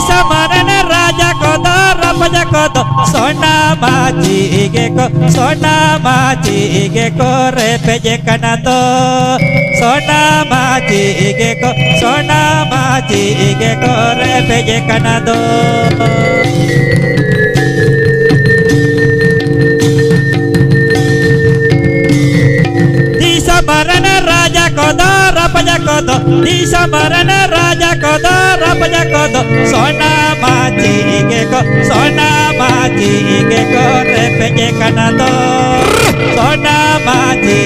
Samaran raja kodo rapaja kodo sona maji geko sona maji geko repeje kanado sona maji geko sona maji geko repeje kanado di Samaran raja kodo rapaja kodo di Samaran raja kodo rapaja kodo sona maji geko repeje kanado sona maji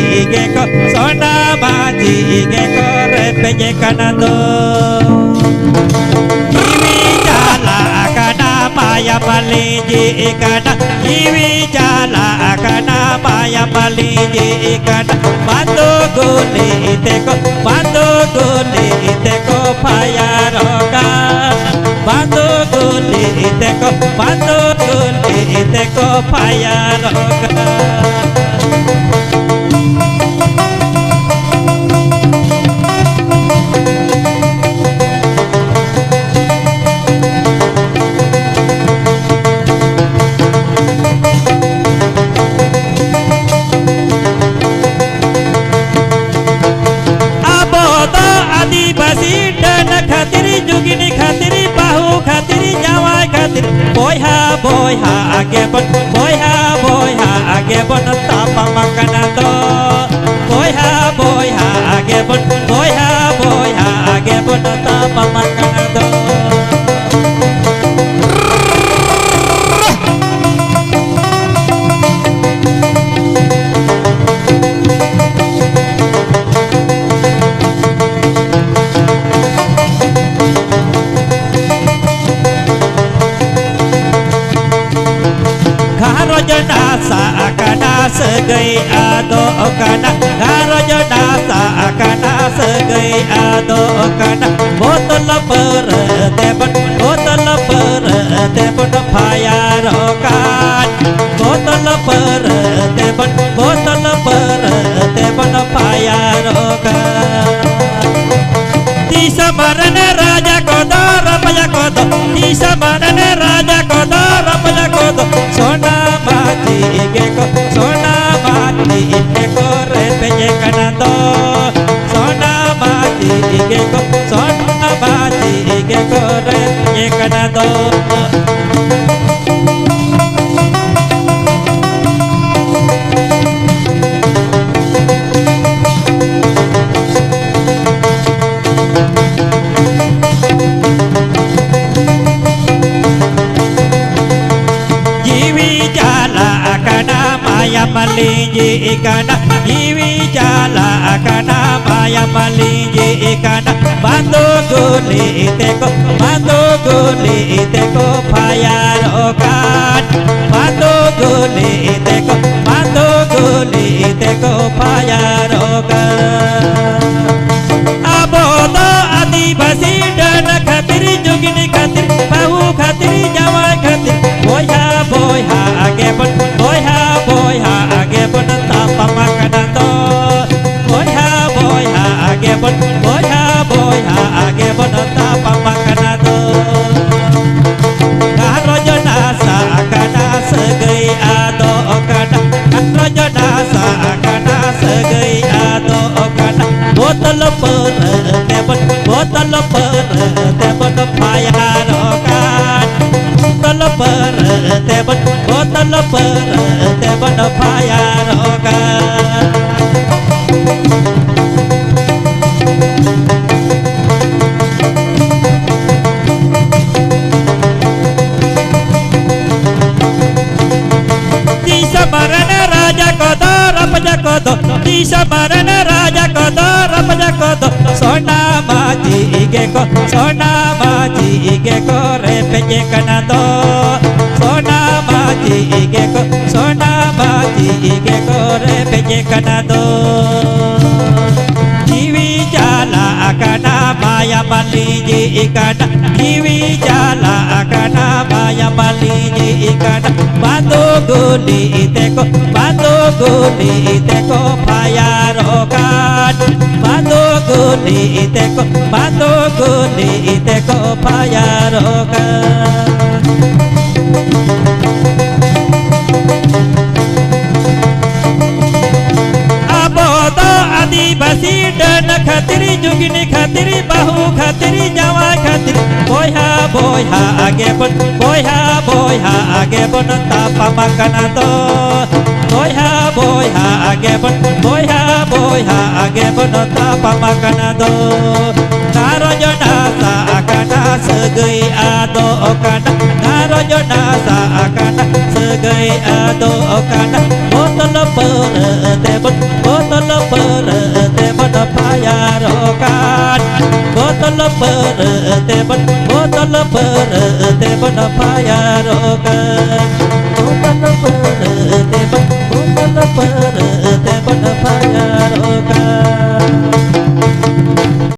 geko repeje kanado kiwi jala kana maya maliji kana kiwi jala kana maya maliji kana bantu guli teko payaroka bantu guli teko payaroka Jugini khatiri bahu khatiri jawai khatiri boyha age bon tapa makanando boyha age bon tapa makanando segai ado kana garojo dasa akana segai ado kana botol per tebon payarokan botol per tebon payarokan di Samaran raja kodo rapaja kodo di Samaran raja kodo rapaja kodo sona mati geko repeje kanado sona mati geko repeje kanado maliji ikana jiwi jala akana maya maliji ikana bantu guli teko payarokan bantu guli teko payarokan abodo adibasi dan khatiri jugini khatiri bahu khatiri jawai khatiri boyha age bon tapa makanando boyha age bon tapa makanando garojo nasa akana segai ado kana garojo nasa akana segai ado kana botol per tebon payarokan botol per tebon payarokan di Samaran raja kodo rapaja kodo di Samaran raja kodo rapaja kodo sona maji geko repeje kanado sona maji geko repeje kanado jiwi jala akana maya maliji ikana jiwi jala akana maya maliji ikana bantu guli teko payarokan bantu guli teko payarokan. Aboto adibasi dan khatiri jugini khatiri bahu khatiri nyawa khatiri boyha boyha agebon boyha boyha agebon tapa makanato boyha boyha agebon boyha boyha agebon tapa makanato narojona sa akana segai ado okana narojona sa akana segai ado okana botol perete botol perete payarokan botol perete payarokan.